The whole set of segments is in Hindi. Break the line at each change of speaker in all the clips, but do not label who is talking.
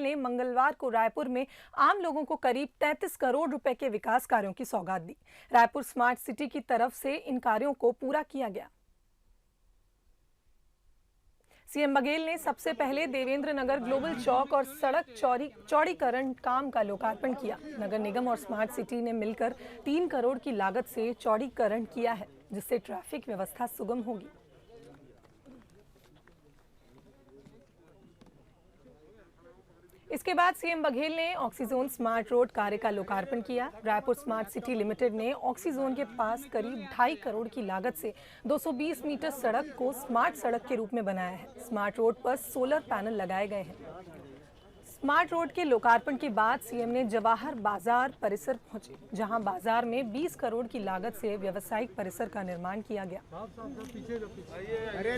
ने मंगलवार को रायपुर में आम लोगों को करीब 33 करोड़ रुपए के विकास कार्यों की सौगात दी। रायपुर स्मार्ट सिटी की तरफ से इन कार्यों को पूरा किया गया। सीएम बघेल ने सबसे पहले देवेंद्र नगर ग्लोबल चौक और सड़क चौड़ीकरण काम का लोकार्पण किया। नगर निगम और स्मार्ट सिटी ने मिलकर 3 करोड़ की लागत से चौड़ीकरण किया है, जिससे ट्रैफिक व्यवस्था सुगम होगी। इसके बाद सीएम बघेल ने ऑक्सीजोन स्मार्ट रोड कार्य का लोकार्पण किया। रायपुर स्मार्ट सिटी लिमिटेड ने ऑक्सीजोन के पास करीब 2.5 करोड़ की लागत से 220 मीटर सड़क को स्मार्ट सड़क के रूप में बनाया है। स्मार्ट रोड पर सोलर पैनल लगाए गए हैं। स्मार्ट रोड के लोकार्पण के बाद सीएम ने जवाहर बाजार परिसर पहुंचे, जहां बाजार में 20 करोड़ की लागत से व्यावसायिक परिसर का निर्माण किया गया।
अरे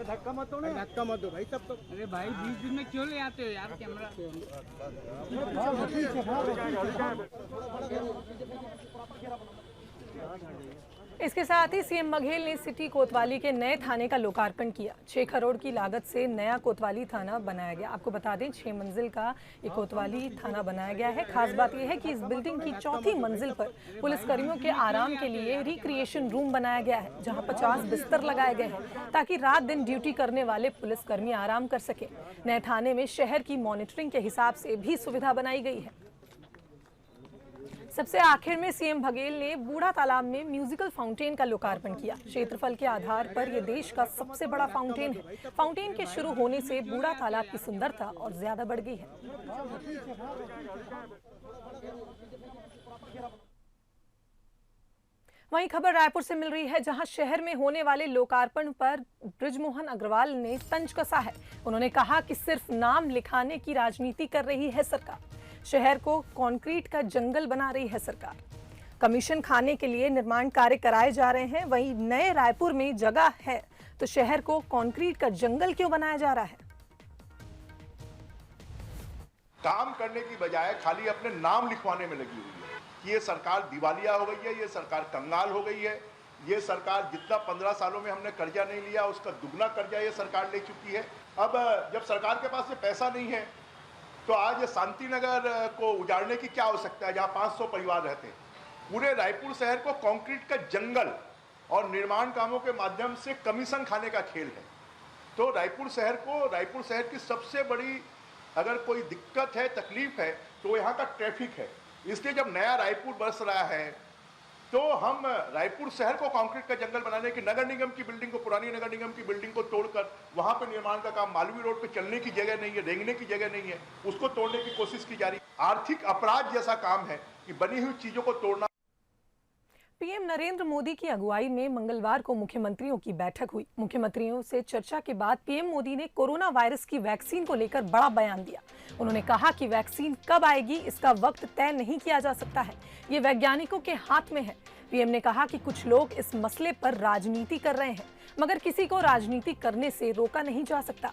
धक्का मत दो भाई, तब तो अरे भाई 20 दिन में क्यों ले आते हो यार कैमरा।
इसके साथ ही सीएम बघेल ने सिटी कोतवाली के नए थाने का लोकार्पण किया। 6 करोड़ की लागत से नया कोतवाली थाना बनाया गया। आपको बता दें 6 मंजिल का ये कोतवाली थाना बनाया गया है। खास बात यह है कि इस बिल्डिंग की 4थी मंजिल पर पुलिसकर्मियों के आराम के लिए रिक्रिएशन रूम बनाया गया है, जहां 50 बिस्तर लगाए गए हैं ताकि रात दिन ड्यूटी करने वाले पुलिसकर्मी आराम कर सके। नए थाने में शहर की मॉनिटरिंग के हिसाब से भी सुविधा बनाई गई है। सबसे आखिर में सीएम बघेल ने बूढ़ा तालाब में म्यूजिकल फाउंटेन का लोकार्पण किया। क्षेत्रफल के आधार पर यह देश का सबसे बड़ा फाउंटेन है। फाउंटेन के शुरू होने से बूढ़ा तालाब की सुंदरता और ज्यादा बढ़ गई है। वहीं खबर रायपुर से मिल रही है, जहां शहर में होने वाले लोकार्पण पर बृजमोहन अग्रवाल ने तंज कसा है। उन्होंने कहा कि सिर्फ नाम लिखाने की राजनीति कर रही है सरकार। शहर को कंक्रीट का जंगल बना रही है सरकार। कमीशन खाने के लिए निर्माण कार्य कराए जा रहे हैं। वहीं नए रायपुर में जगह है तो शहर को कंक्रीट का जंगल क्यों बनाया जा रहा है।
काम करने की बजाय खाली अपने नाम लिखवाने में लगी हुई है कि ये सरकार दिवालिया हो गई है, ये सरकार कंगाल हो गई है, ये सरकार जितना 15 सालों में हमने कर्जा नहीं लिया उसका दुगना कर्जा ये सरकार ले चुकी है। अब जब सरकार के पास ये पैसा नहीं है तो आज शांति नगर को उजाड़ने की क्या आवश्यकता है, जहां 500 परिवार रहते हैं। पूरे रायपुर शहर को कंक्रीट का जंगल और निर्माण कामों के माध्यम से कमीशन खाने का खेल है। तो रायपुर शहर की सबसे बड़ी अगर कोई दिक्कत है, तकलीफ है तो यहाँ का ट्रैफिक है। इसलिए जब नया रायपुर बस रहा है तो हम रायपुर शहर को कंक्रीट का जंगल बनाने की, नगर निगम की बिल्डिंग को, पुरानी नगर निगम की बिल्डिंग को तोड़कर वहां पे निर्माण का काम, मालवीय रोड पे चलने की जगह नहीं है, रेंगने की जगह नहीं है, उसको तोड़ने की कोशिश की जा रही है। आर्थिक अपराध जैसा काम है कि बनी हुई चीजों को तोड़ना।
पीएम नरेंद्र मोदी की अगुवाई में मंगलवार को मुख्यमंत्रियों की बैठक हुई। मुख्यमंत्रियों से चर्चा के बाद पीएम मोदी ने कोरोना वायरस की वैक्सीन को लेकर बड़ा बयान दिया। उन्होंने कहा कि वैक्सीन कब आएगी इसका वक्त तय नहीं किया जा सकता है, ये वैज्ञानिकों के हाथ में है। पीएम ने कहा कि कुछ लोग इस मसले पर राजनीति कर रहे हैं, मगर किसी को राजनीति करने से रोका नहीं जा सकता।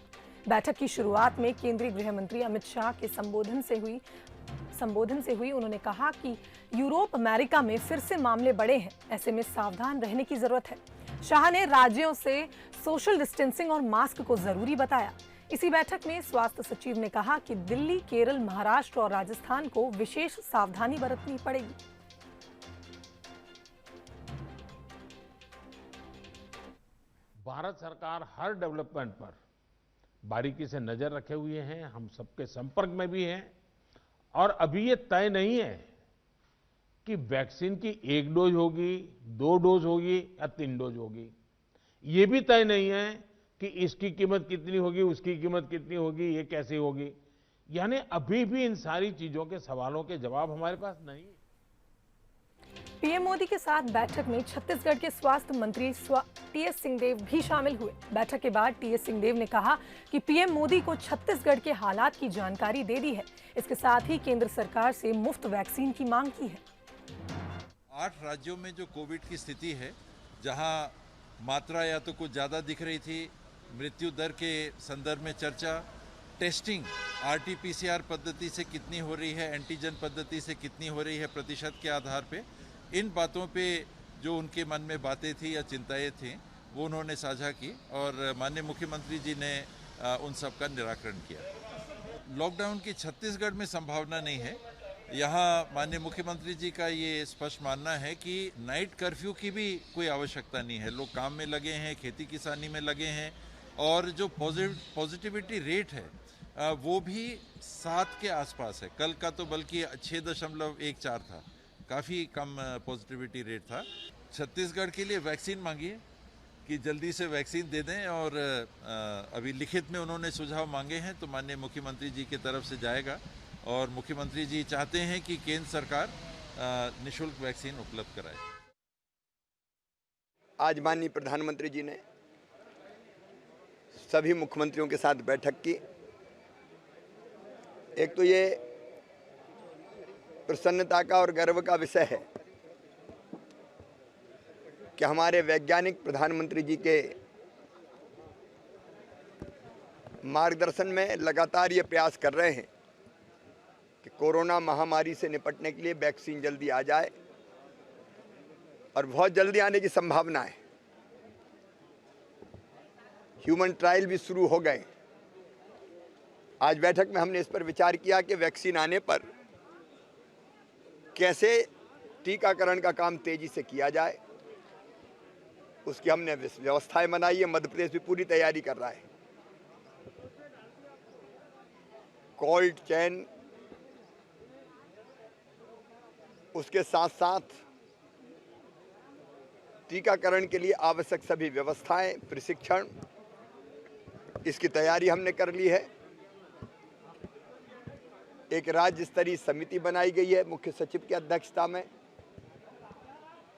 बैठक की शुरुआत में केंद्रीय गृह मंत्री अमित शाह के संबोधन से हुई। उन्होंने कहा कि यूरोप अमेरिका में फिर से मामले बढ़े हैं, ऐसे में सावधान रहने की जरूरत है। शाह ने राज्यों से सोशल डिस्टेंसिंग और मास्क को जरूरी बताया। इसी बैठक में स्वास्थ्य सचिव ने कहा कि दिल्ली, केरल, महाराष्ट्र और राजस्थान को विशेष सावधानी बरतनी पड़ेगी।
भारत सरकार हर डेवलपमेंट पर बारीकी से नजर रखे हुए हैं। हम सबके संपर्क में भी हैं और अभी ये तय नहीं है कि वैक्सीन की 1 डोज होगी, 2 डोज होगी या 3 डोज होगी। ये भी तय नहीं है कि इसकी कीमत कितनी होगी, उसकी कीमत कितनी होगी, ये कैसे होगी। यानी अभी भी इन सारी चीजों के सवालों के जवाब हमारे पास नहीं है।
पीएम मोदी के साथ बैठक में छत्तीसगढ़ के स्वास्थ्य मंत्री टीएस सिंहदेव भी शामिल हुए। बैठक के बाद टीएस सिंहदेव ने कहा कि पीएम मोदी को छत्तीसगढ़ के हालात की जानकारी दे दी है। इसके साथ ही केंद्र सरकार से मुफ्त वैक्सीन की मांग की है।
8 राज्यों में जो कोविड की स्थिति है, जहां मात्रा या तो कुछ ज़्यादा दिख रही थी, मृत्यु दर के संदर्भ में चर्चा, टेस्टिंग आरटी-पीसीआर पद्धति से कितनी हो रही है, एंटीजन पद्धति से कितनी हो रही है प्रतिशत के आधार पे, इन बातों पे जो उनके मन में बातें थी या चिंताएं थी वो उन्होंने साझा की और माननीय मुख्यमंत्री जी ने उन सब का निराकरण किया। लॉकडाउन की छत्तीसगढ़ में संभावना नहीं है। यहाँ माननीय मुख्यमंत्री जी का ये स्पष्ट मानना है कि नाइट कर्फ्यू की भी कोई आवश्यकता नहीं है। लोग काम में लगे हैं, खेती किसानी में लगे हैं, और जो पॉजिटिविटी रेट है वो भी 7 के आसपास है। कल का तो बल्कि 6.14 था, काफ़ी कम पॉजिटिविटी रेट था। छत्तीसगढ़ के लिए वैक्सीन मांगी है कि जल्दी से वैक्सीन दे दें, और अभी लिखित में उन्होंने सुझाव मांगे हैं तो माननीय मुख्यमंत्री जी की तरफ से जाएगा, और मुख्यमंत्री जी चाहते हैं कि केंद्र सरकार निःशुल्क वैक्सीन उपलब्ध कराए।
आज माननीय प्रधानमंत्री जी ने सभी मुख्यमंत्रियों के साथ बैठक की। एक तो ये प्रसन्नता का और गर्व का विषय है कि हमारे वैज्ञानिक प्रधानमंत्री जी के मार्गदर्शन में लगातार ये प्रयास कर रहे हैं कि कोरोना महामारी से निपटने के लिए वैक्सीन जल्दी आ जाए, और बहुत जल्दी आने की संभावना है। ह्यूमन ट्रायल भी शुरू हो गए। आज बैठक में हमने इस पर विचार किया कि वैक्सीन आने पर कैसे टीकाकरण का काम तेजी से किया जाए, उसकी हमने व्यवस्थाएं बनाई है। मध्य प्रदेश भी पूरी तैयारी कर रहा है। कोल्ड चेन, उसके साथ साथ टीकाकरण के लिए आवश्यक सभी व्यवस्थाएं, प्रशिक्षण, इसकी तैयारी हमने कर ली है। एक राज्य स्तरीय समिति बनाई गई है मुख्य सचिव की अध्यक्षता में।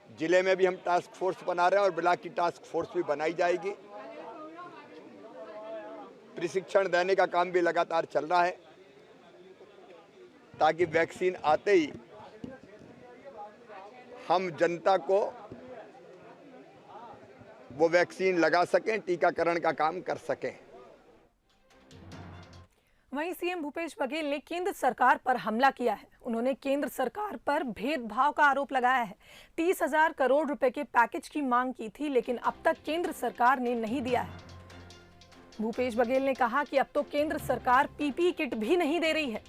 जिले में भी हम टास्क फोर्स बना रहे हैं और ब्लॉक की टास्क फोर्स भी बनाई जाएगी। प्रशिक्षण देने का काम भी लगातार चल रहा है ताकि वैक्सीन आते ही हम जनता को वो वैक्सीन लगा सकें, टीकाकरण का काम कर सकें।
वहीं सीएम भूपेश बघेल ने केंद्र सरकार पर हमला किया है। उन्होंने केंद्र सरकार पर भेदभाव का आरोप लगाया है। 30,000 करोड़ रुपए के पैकेज की मांग की थी, लेकिन अब तक केंद्र सरकार ने नहीं दिया है। भूपेश बघेल ने कहा कि अब तो केंद्र सरकार पीपीई किट भी नहीं दे रही है।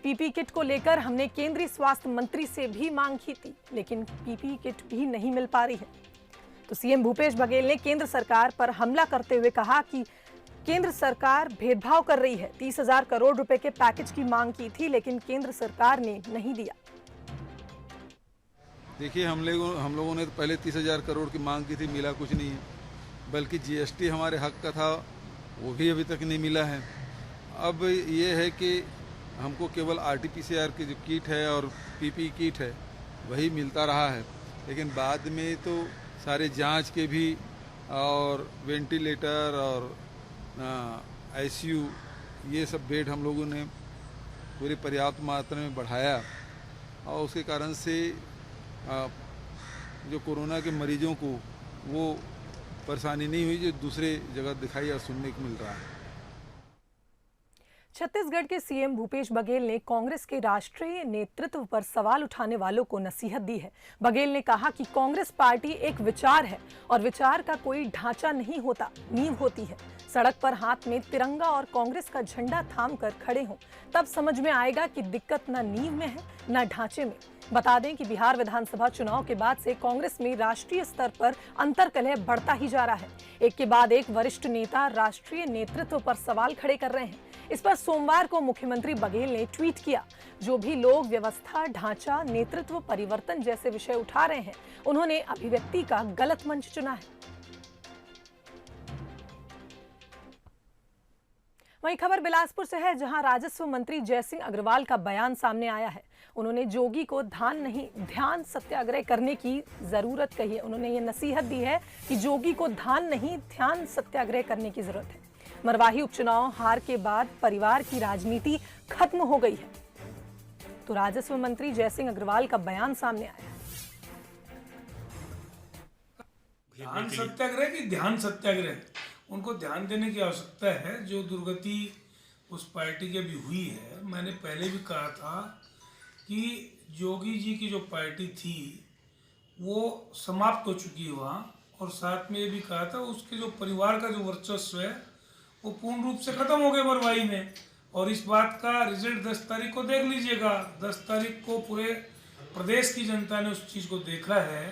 पीपीई किट को लेकर हमने केंद्रीय स्वास्थ्य मंत्री से भी मांग की थी, लेकिन पीपीई किट भी नहीं मिल पा रही है। तो सीएम भूपेश बघेल ने केंद्र सरकार पर हमला करते हुए कहा कि केंद्र सरकार भेदभाव कर रही है। 30,000 करोड़ रुपए के पैकेज की मांग की थी, लेकिन केंद्र सरकार ने नहीं दिया।
देखिए, हम लोगों ने तो पहले 30,000 करोड़ की मांग की थी, मिला कुछ नहीं है। बल्कि जीएसटी हमारे हक का था, वो भी अभी तक नहीं मिला है। अब ये है कि हमको केवल आरटीपीसीआर की जो किट है और पीपीई किट है वही मिलता रहा है, लेकिन बाद में तो सारे जांच के भी और वेंटिलेटर और आईसीयू ये सब बेड हम लोगों ने पूरी पर्याप्त मात्रा में बढ़ाया, और उसके कारण से जो कोरोना के मरीजों को वो परेशानी नहीं हुई जो दूसरे जगह दिखाई और सुनने को मिल रहा है।
छत्तीसगढ़ के सीएम भूपेश बघेल ने कांग्रेस के राष्ट्रीय नेतृत्व पर सवाल उठाने वालों को नसीहत दी है। बघेल ने कहा कि कांग्रेस पार्टी एक विचार है और विचार का कोई ढांचा नहीं होता, नींव होती है। सड़क पर हाथ में तिरंगा और कांग्रेस का झंडा थाम कर खड़े हों, तब समझ में आएगा कि दिक्कत न नींव में है न ढांचे में। बता दें कि बिहार विधानसभा चुनाव के बाद से कांग्रेस में राष्ट्रीय स्तर पर अंतर्कलह बढ़ता ही जा रहा है। एक के बाद एक वरिष्ठ नेता राष्ट्रीय नेतृत्व पर सवाल खड़े कर रहे हैं। इस पर सोमवार को मुख्यमंत्री बघेल ने ट्वीट किया, जो भी लोग व्यवस्था, ढांचा, नेतृत्व परिवर्तन जैसे विषय उठा रहे हैं, उन्होंने अभिव्यक्ति का गलत मंच चुना है। वहीं खबर बिलासपुर से है, जहां राजस्व मंत्री जयसिंह अग्रवाल का बयान सामने आया है। उन्होंने जोगी को ध्यान सत्याग्रह करने की जरूरत कही है। उन्होंने ये नसीहत दी है कि जोगी को ध्यान सत्याग्रह करने की जरूरत है। मरवाही उपचुनाव हार के बाद परिवार की राजनीति खत्म हो गई है। तो राजस्व मंत्री जयसिंह अग्रवाल का बयान सामने आया है।
ध्यान सत्याग्रह की ध्यान सत्याग्रह, उनको ध्यान देने की आवश्यकता है। जो दुर्गति उस पार्टी की भी हुई है, मैंने पहले भी कहा था कि जोगी जी की जो पार्टी थी वो समाप्त हो चुकी है वहाँ, और साथ में ये भी कहा था उसके जो परिवार का जो वर्चस्व है वो पूर्ण रूप से खत्म हो गया मरवाही में। और इस बात का रिजल्ट 10 तारीख को देख लीजिएगा। 10 तारीख को पूरे प्रदेश की जनता ने उस चीज़ को देखा है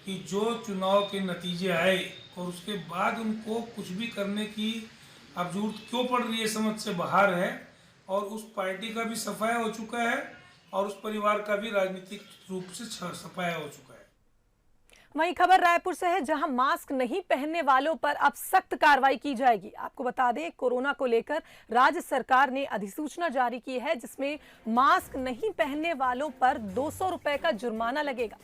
कि जो चुनाव के नतीजे आए और उसके बाद उनको कुछ भी करने की अब जरूरत क्यों पड़ रही है, समझ से बाहर है। और उस पार्टी का भी सफाया हो चुका है और उस परिवार का भी राजनीतिक रूप से सफाया हो चुका है।
वहीं खबर रायपुर से है, जहां मास्क नहीं पहनने वालों पर अब सख्त कार्रवाई की जाएगी। आपको बता दें, कोरोना को लेकर राज्य सरकार ने अधिसूचना जारी की है, जिसमें मास्क नहीं पहनने वालों पर 200 रुपए का जुर्माना लगेगा।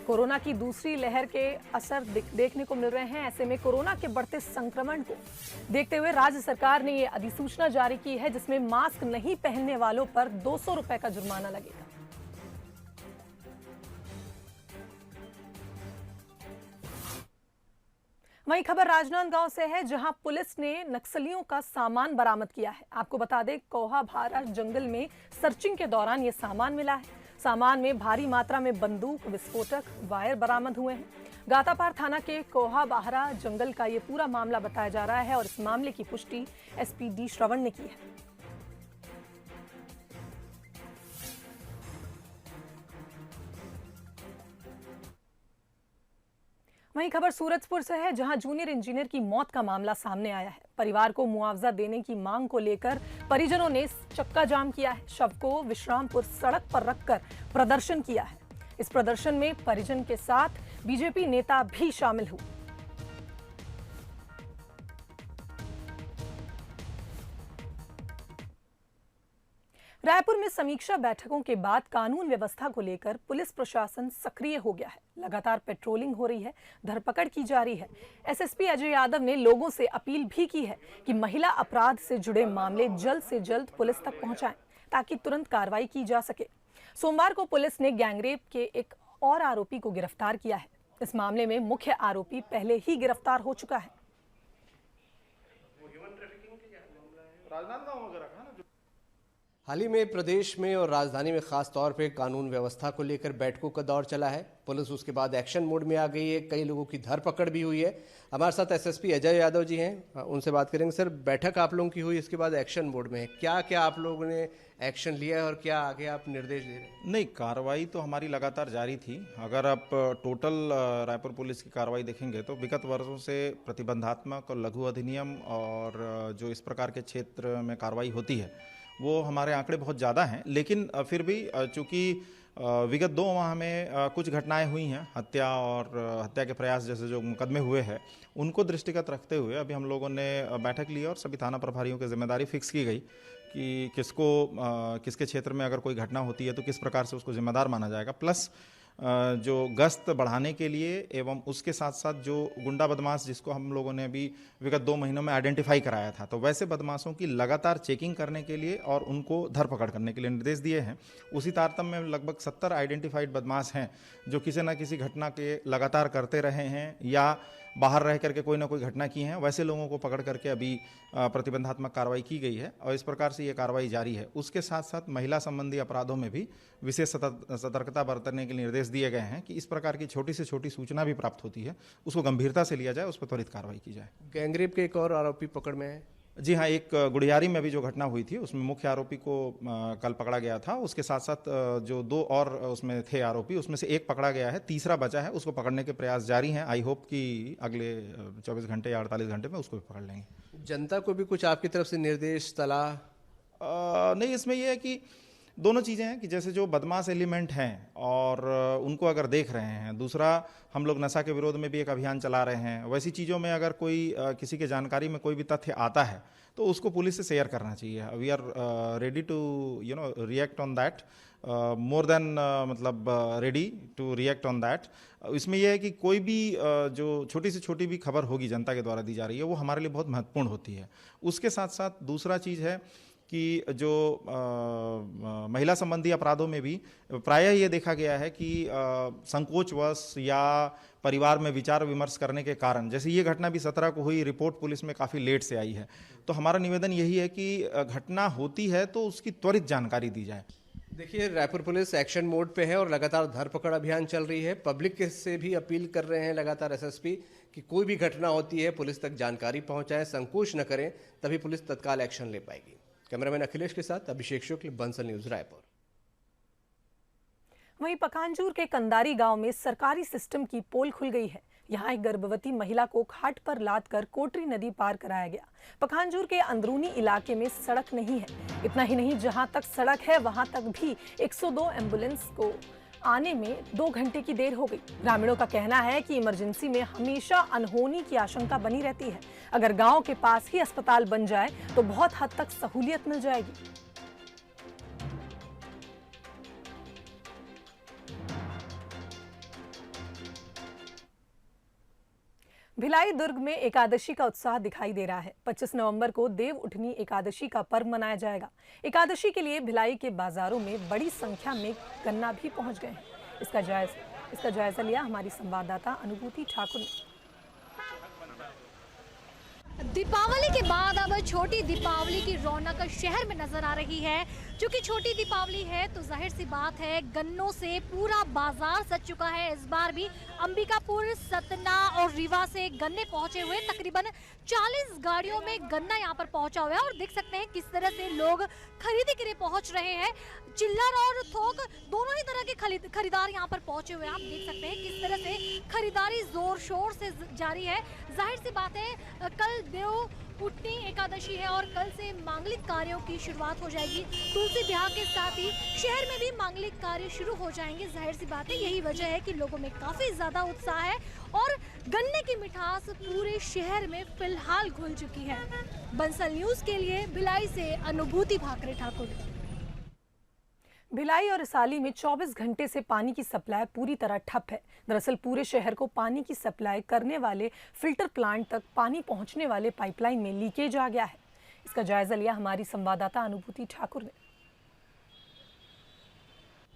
कोरोना की दूसरी लहर के असर देखने को मिल रहे हैं। ऐसे में कोरोना के बढ़ते संक्रमण को देखते हुए राज्य सरकार ने यह अधिसूचना जारी की है, जिसमें मास्क नहीं पहनने वालों पर 200 रुपए का जुर्माना लगेगा। वहीं खबर राजनांदगांव से है, जहां पुलिस ने नक्सलियों का सामान बरामद किया है। आपको बता दें, कोहा भारा जंगल में सर्चिंग के दौरान यह सामान मिला है। सामान में भारी मात्रा में बंदूक, विस्फोटक, वायर बरामद हुए हैं। गातापार थाना के कोहा बाहरा जंगल का यह पूरा मामला बताया जा रहा है और इस मामले की पुष्टि एसपी डी श्रवण ने की है। वहीं खबर सूरजपुर से है, जहां जूनियर इंजीनियर की मौत का मामला सामने आया है। परिवार को मुआवजा देने की मांग को लेकर परिजनों ने चक्का जाम किया है। शव को विश्रामपुर सड़क पर रखकर प्रदर्शन किया है। इस प्रदर्शन में परिजन के साथ बीजेपी नेता भी शामिल हुए। रायपुर में समीक्षा बैठकों के बाद कानून व्यवस्था को लेकर पुलिस प्रशासन सक्रिय हो गया है। लगातार पेट्रोलिंग हो रही है, धरपकड़ की जा रही है। एसएसपी अजय यादव ने लोगों से अपील भी की है कि महिला अपराध से जुड़े मामले जल्द से जल्द पुलिस तक पहुंचाएं, ताकि तुरंत कार्रवाई की जा सके। सोमवार को पुलिस ने गैंगरेप के एक और आरोपी को गिरफ्तार किया है। इस मामले में मुख्य आरोपी पहले ही गिरफ्तार हो चुका है।
हाल ही में प्रदेश में और राजधानी में खास तौर पे कानून व्यवस्था को लेकर बैठकों का दौर चला है। पुलिस उसके बाद एक्शन मोड में आ गई है। कई लोगों की धरपकड़ भी हुई है। हमारे साथ एसएसपी अजय यादव जी हैं, उनसे बात करेंगे। सर, बैठक आप लोगों की हुई, इसके बाद एक्शन मोड में है, क्या क्या आप लोगों ने एक्शन लिया है और क्या आगे आप निर्देश दे रहे हैं?
नहीं, कार्रवाई तो हमारी लगातार जारी थी। अगर आप टोटल रायपुर पुलिस की कार्रवाई देखेंगे तो विगत वर्षों से प्रतिबंधात्मक और लघु अधिनियम और जो इस प्रकार के क्षेत्र में कार्रवाई होती है वो हमारे आंकड़े बहुत ज़्यादा हैं। लेकिन फिर भी चूँकि विगत 2 माह में कुछ घटनाएं हुई हैं, हत्या और हत्या के प्रयास जैसे जो मुकदमे हुए हैं, उनको दृष्टिगत रखते हुए अभी हम लोगों ने बैठक ली और सभी थाना प्रभारियों की जिम्मेदारी फिक्स की गई कि किसको किसके क्षेत्र में अगर कोई घटना होती है तो किस प्रकार से उसको जिम्मेदार माना जाएगा। प्लस जो गश्त बढ़ाने के लिए एवं उसके साथ साथ जो गुंडा बदमाश जिसको हम लोगों ने अभी विगत 2 महीनों में आइडेंटिफाई कराया था, तो वैसे बदमाशों की लगातार चेकिंग करने के लिए और उनको धरपकड़ करने के लिए निर्देश दिए हैं। उसी तारतम्य में लगभग 70 आइडेंटिफाइड बदमाश हैं जो किसी न किसी घटना के लगातार करते रहे हैं या बाहर रह करके कोई ना कोई घटना की है। वैसे लोगों को पकड़ करके अभी प्रतिबंधात्मक कार्रवाई की गई है और इस प्रकार से ये कार्रवाई जारी है। उसके साथ साथ महिला संबंधी अपराधों में भी विशेष सतर्कता बरतने के निर्देश दिए गए हैं कि इस प्रकार की छोटी से छोटी सूचना भी प्राप्त होती है उसको गंभीरता से लिया जाए, उस पर त्वरित कार्रवाई की जाए।
गैंगरेप के एक और आरोपी पकड़ में है?
जी हाँ, एक गुड़ियारी में भी जो घटना हुई थी उसमें मुख्य आरोपी को कल पकड़ा गया था। उसके साथ साथ जो 2 और उसमें थे आरोपी, उसमें से एक पकड़ा गया है, तीसरा बचा है। उसको पकड़ने के प्रयास जारी हैं। आई होप कि अगले 24 घंटे या 48 घंटे में उसको भी पकड़ लेंगे।
जनता को भी कुछ आपकी तरफ से निर्देश, सलाह?
नहीं, इसमें यह है कि दोनों चीज़ें हैं कि जैसे जो बदमाश एलिमेंट हैं और उनको अगर देख रहे हैं, दूसरा हम लोग नशा के विरोध में भी एक अभियान चला रहे हैं। वैसी चीज़ों में अगर कोई किसी के जानकारी में कोई भी तथ्य आता है तो उसको पुलिस से शेयर करना चाहिए। We are ready to react on that, more than मतलब ready to react on that. इसमें यह है कि कोई भी जो छोटी से छोटी भी खबर होगी जनता के द्वारा दी जा रही है वो हमारे लिए बहुत महत्वपूर्ण होती है। उसके साथ साथ दूसरा चीज़ है कि जो महिला संबंधी अपराधों में भी प्रायः ये देखा गया है कि संकोचवश या परिवार में विचार विमर्श करने के कारण, जैसे ये घटना भी 17 को हुई, रिपोर्ट पुलिस में काफ़ी लेट से आई है। तो हमारा निवेदन यही है कि घटना होती है तो उसकी त्वरित जानकारी दी जाए।
देखिए, रायपुर पुलिस एक्शन मोड पे है और लगातार धरपकड़ अभियान चल रही है। पब्लिक से भी अपील कर रहे हैं लगातार एसएसपी कि कोई भी घटना होती है पुलिस तक जानकारी पहुंचाएं, संकोच न करें, तभी पुलिस तत्काल एक्शन ले पाएगी। कैमरामैन अखिलेश के साथ अभिषेक शुक्ल, बंसल न्यूज, रायपुर।
वहीं पखांजूर के कंदारी गांव में सरकारी सिस्टम की पोल खुल गई है। यहां एक गर्भवती महिला को घाट पर लाद कर कोटरी नदी पार कराया गया। पखांजूर के अंदरूनी इलाके में सड़क नहीं है। इतना ही नहीं, जहां तक सड़क है वहां तक भी 102 एम्बुलेंस को आने में 2 घंटे की देर हो गई। ग्रामीणों का कहना है कि इमरजेंसी में हमेशा अनहोनी की आशंका बनी रहती है। अगर गांव के पास ही अस्पताल बन जाए तो बहुत हद तक सहूलियत मिल जाएगी। भिलाई दुर्ग में एकादशी का उत्साह दिखाई दे रहा है। 25 नवंबर को देव उठनी एकादशी का पर्व मनाया जाएगा। एकादशी के लिए भिलाई के बाजारों में बड़ी संख्या में गन्ना भी पहुंच गए हैं। इसका जायजा लिया हमारी संवाददाता अनुभूति ठाकुर ने।
दीपावली के बाद अब छोटी दीपावली की रौनक शहर में नजर आ रही है। क्योंकि छोटी दीपावली है तो जाहिर सी बात है गन्नों से पूरा बाजार सज चुका है। इस बार भी अंबिकापुर, सतना और रीवा से गन्ने पहुंचे हुए। तकरीबन 40 गाड़ियों में गन्ना यहां पर पहुंचा हुआ है और देख सकते हैं किस तरह से लोग खरीदी के लिए पहुंच रहे हैं। चिल्लर और थोक दोनों ही तरह के खरीदार यहां पर पहुंचे हुए हैं। आप देख सकते हैं किस तरह से खरीदारी जोर शोर से जारी है। जाहिर सी बात है कल देव उठनी एकादशी है और कल से मांगलिक कार्यों की शुरुआत हो जाएगी। तुलसी ब्याह के साथ ही शहर में भी मांगलिक कार्य शुरू हो जाएंगे। जाहिर सी बात है यही वजह है कि लोगों में काफी ज्यादा उत्साह है और गन्ने की मिठास पूरे शहर में फिलहाल घुल चुकी है। बंसल न्यूज के लिए भिलाई से अनुभूति भाकरे ठाकुर।
भिलाई और रिसाली में 24 घंटे से पानी की सप्लाई पूरी तरह ठप है। दरअसल पूरे शहर को पानी की सप्लाई करने वाले फिल्टर प्लांट तक पानी पहुंचने वाले पाइपलाइन में लीकेज आ गया है। इसका जायजा लिया हमारी संवाददाता अनुभूति ठाकुर ने।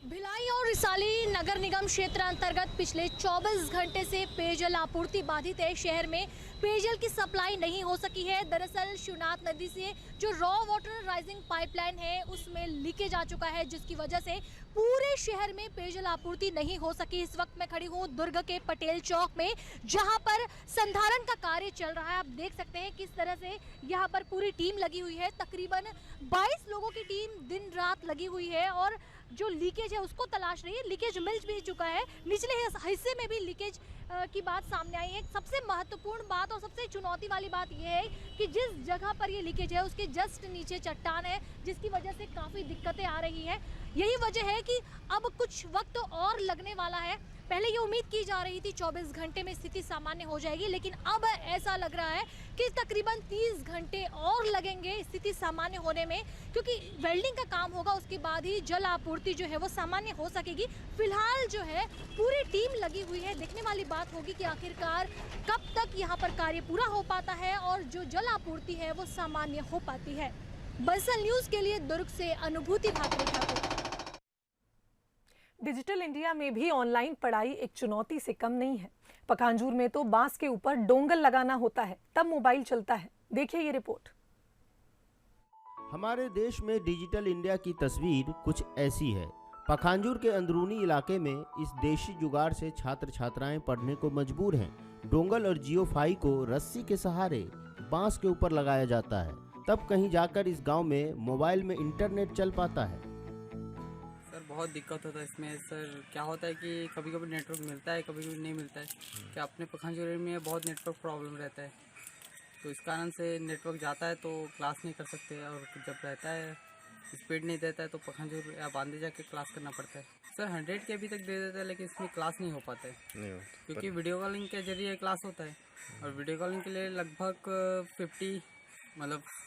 भिलाई और रिसाली नगर निगम क्षेत्र अंतर्गत पिछले 24 घंटे से पेयजल आपूर्ति बाधित है। शहर में पेयजल की सप्लाई नहीं हो सकी है। दरअसल शिवनाथ नदी से जो रॉ वाटर राइजिंग पाइपलाइन है उसमें लीकेज आ चुका है, जिसकी वजह से पूरे शहर में पेयजल आपूर्ति नहीं हो सकी। इस वक्त मैं खड़ी हूँ दुर्ग के पटेल चौक में, जहां पर संधारण का कार्य चल रहा है। आप देख सकते हैं किस तरह से यहाँ पर पूरी टीम लगी हुई है। तकरीबन 22 लोगों की टीम दिन रात लगी हुई है और जो लीकेज है उसको तलाश रही है। लीकेज मिल भी चुका है, निचले हिस्से में भी लीकेज की बात सामने आई है। सबसे महत्वपूर्ण बात और सबसे चुनौती वाली बात यह है कि जिस जगह पर ये लीकेज है उसके जस्ट नीचे चट्टान है, जिसकी वजह से काफ़ी दिक्कतें आ रही है। यही वजह है कि अब कुछ वक्त और लगने वाला है। पहले ये उम्मीद की जा रही थी 24 घंटे में स्थिति सामान्य हो जाएगी, लेकिन अब ऐसा लग रहा है कि तकरीबन 30 घंटे और लगेंगे स्थिति सामान्य होने में, क्योंकि वेल्डिंग का काम होगा, उसके बाद ही जल आपूर्ति जो है वो सामान्य हो सकेगी। फिलहाल जो है पूरी टीम लगी हुई है। देखने वाली बात होगी कि आखिरकार कब तक यहाँ पर कार्य पूरा हो पाता है और जो जल आपूर्ति है वो सामान्य हो पाती है। बंसल न्यूज के लिए दुर्ग से अनुभूति भाकरे ठाकुर।
डिजिटल इंडिया में भी ऑनलाइन पढ़ाई एक चुनौती से कम नहीं है। पखांजूर में तो बांस के ऊपर डोंगल लगाना होता है तब मोबाइल चलता है। देखिए ये रिपोर्ट।
हमारे देश में डिजिटल इंडिया की तस्वीर कुछ ऐसी है। पखांजूर के अंदरूनी इलाके में इस देशी जुगाड़ से छात्र छात्राएं पढ़ने को मजबूर हैं। डोंगल और जियोफाई को रस्सी के सहारे बांस के ऊपर लगाया जाता है, तब कहीं जाकर इस गांव में मोबाइल में इंटरनेट चल पाता है।
बहुत दिक्कत होता है इसमें सर। क्या होता है कि कभी कभी नेटवर्क मिलता है, कभी कभी नहीं मिलता है। क्या अपने पखांजूर में बहुत नेटवर्क प्रॉब्लम रहता है, तो इस कारण से नेटवर्क जाता है तो क्लास नहीं कर सकते, और जब रहता है स्पीड नहीं देता है तो पखांजूर या बांधे जाके क्लास करना पड़ता है। सर 100 के अभी तक दे देता है, लेकिन इसमें क्लास नहीं हो पाता है क्योंकि वीडियो कॉलिंग के जरिए क्लास होता है, और वीडियो कॉलिंग के लिए लगभग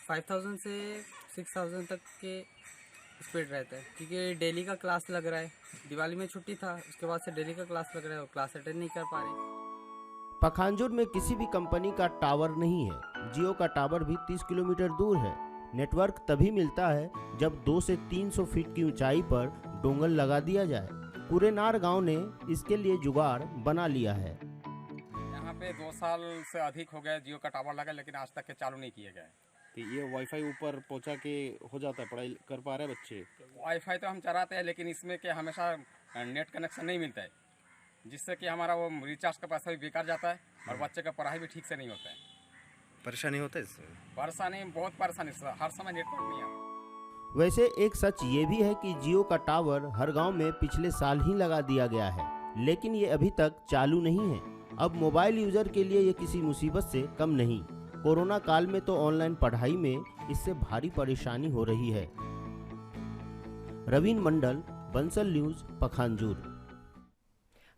5000 से 6000 तक के स्पीड रहता है, क्योंकि डेली का क्लास लग रहा है। दिवाली में छुट्टी था, उसके बाद से डेली का क्लास लग रहा है और क्लास अटेंड नहीं कर पा रहे।
पखांजूर में किसी भी कंपनी का टावर नहीं है। जियो का टावर भी 30 किलोमीटर दूर है। नेटवर्क तभी मिलता है जब 200 से 300 फीट की ऊंचाई पर डोंगल लगा दिया जाए। कुरेनार गांव ने इसके लिए जुगाड़ बना लिया है।
यहाँ पे 2 साल से अधिक हो गए जियो का टावर लगा, लेकिन आज तक के चालू नहीं किए गए। कि ये वाईफाई ऊपर पहुंचा के हो जाता है, पढ़ाई कर पा रहे हैं बच्चे?
वाईफाई तो हम चलाते हैं, लेकिन इसमें क्या हमेशा नेट कनेक्शन नहीं मिलता है, जिससे कि हमारा वो रिचार्ज का पैसा भी बेकार जाता है और बच्चे का पढ़ाई भी ठीक से नहीं होता है।
परेशानी होता है इससे?
परेशानी, बहुत परेशानी, हर समय नेटवर्क नहीं आता।
वैसे एक सच ये भी है कि जियो का टावर हर गांव में पिछले साल ही लगा दिया गया है, लेकिन ये अभी तक चालू नहीं है। अब मोबाइल यूजर के लिए ये किसी मुसीबत से कम नहीं। कोरोना काल में तो ऑनलाइन पढ़ाई में इससे भारी परेशानी हो रही है। रवीन मंडल, बंसल न्यूज, पखांजूर।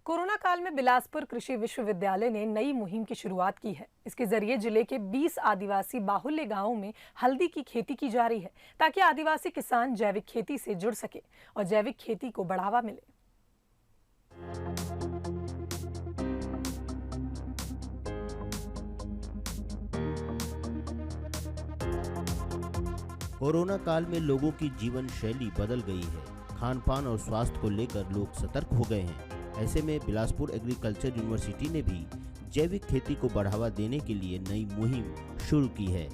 कोरोना काल में बिलासपुर कृषि विश्वविद्यालय ने नई मुहिम की शुरुआत की है। इसके जरिए जिले के 20 आदिवासी बाहुल्य गांवों में हल्दी की खेती की जा रही है, ताकि आदिवासी किसान जैविक खेती से जुड़ सके और जैविक खेती को बढ़ावा मिले।
कोरोना काल में लोगों की जीवन शैली बदल गई है। खान पान और स्वास्थ्य को लेकर लोग सतर्क हो गए हैं। ऐसे में बिलासपुर एग्रीकल्चर यूनिवर्सिटी ने भी जैविक खेती को बढ़ावा देने के लिए नई मुहिम शुरू की है।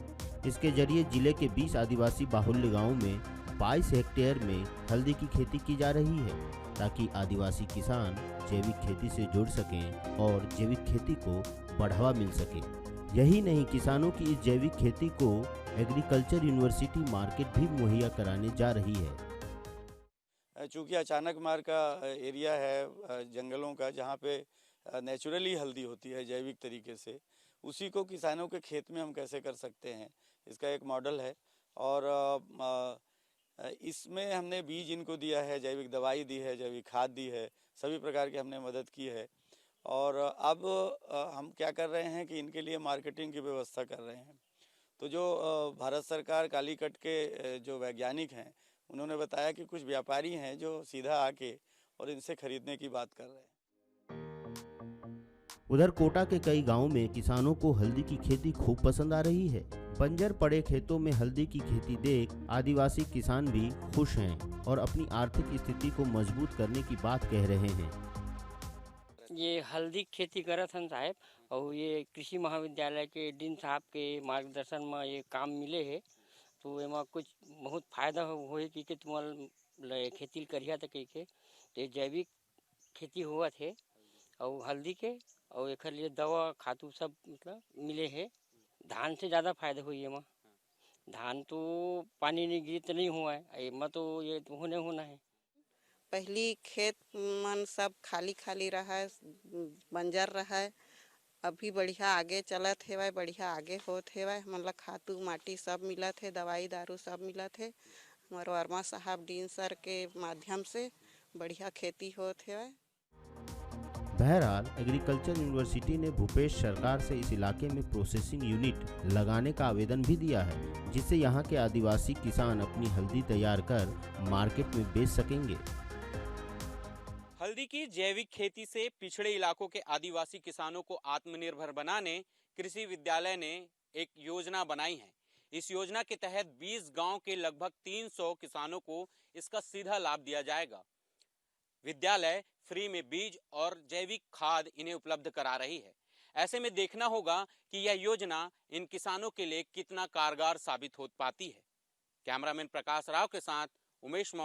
इसके जरिए जिले के 20 आदिवासी बाहुल्य गांवों में 22 हेक्टेयर में हल्दी की खेती की जा रही है, ताकि आदिवासी किसान जैविक खेती से जुड़ सकें और जैविक खेती को बढ़ावा मिल सके। यही नहीं, किसानों की इस जैविक खेती को एग्रीकल्चर यूनिवर्सिटी मार्केट भी मुहैया कराने जा रही है।
चूँकि अचानक मार का एरिया है जंगलों का, जहाँ पे नेचुरली हल्दी होती है जैविक तरीके से, उसी को किसानों के खेत में हम कैसे कर सकते हैं, इसका एक मॉडल है। और इसमें हमने बीज इनको दिया है, जैविक दवाई दी है, जैविक खाद दी है, सभी प्रकार की हमने मदद की है। और अब हम क्या कर रहे हैं कि इनके लिए मार्केटिंग की व्यवस्था कर रहे हैं। तो जो भारत सरकार कालीकट के जो वैज्ञानिक हैं, उन्होंने बताया कि कुछ व्यापारी हैं जो सीधा आके और इनसे खरीदने की बात कर रहे हैं।
उधर कोटा के कई गांवों में किसानों को हल्दी की खेती खूब पसंद आ रही है। बंजर पड़े खेतों में हल्दी की खेती देख आदिवासी किसान भी खुश हैं और अपनी आर्थिक स्थिति को मजबूत करने की बात कह रहे हैं।
ये हल्दी खेती करत हन साहब, और ये कृषि महाविद्यालय के डीन साहब के मार्गदर्शन में ये काम मिले है, तो एमा कुछ बहुत फायदा होए कि तुम खेती करिया तो कही के जैविक खेती हुआ थे और हल्दी के, और एक लिए दवा खातू सब मतलब मिले है। धान से ज़्यादा फायदा हुई है। धान तो पानी नहीं गिरी तो नहीं हुआ है, एमा तो ये होना है।
पहली खेत मन सब खाली खाली रहा, बंजर रहा, अभी बढ़िया आगे चलत है, बढ़िया आगे होत है। मतलब खातू माटी सब मिलत है, दवाई दारू सब मिलत है। हमारे वर्मा साहब डीन सर के माध्यम से बढ़िया खेती होत है।
बहरहाल एग्रीकल्चर यूनिवर्सिटी ने भूपेश सरकार से इस इलाके में प्रोसेसिंग यूनिट लगाने का आवेदन भी दिया है, जिससे यहाँ के आदिवासी किसान अपनी हल्दी तैयार कर मार्केट में बेच सकेंगे।
हल्दी की जैविक खेती से पिछड़े इलाकों के आदिवासी किसानों को आत्मनिर्भर बनाने कृषि विद्यालय ने एक योजना बनाई है। इस योजना के तहत 20 गांव के लगभग 300 किसानों को इसका सीधा लाभ दिया जाएगा। विद्यालय फ्री में बीज और जैविक खाद इन्हें उपलब्ध करा रही है। ऐसे में देखना होगा कि यह योजना इन किसानों के लिए कितना कारगर साबित हो पाती है। कैमरामैन प्रकाश राव के साथ उमेश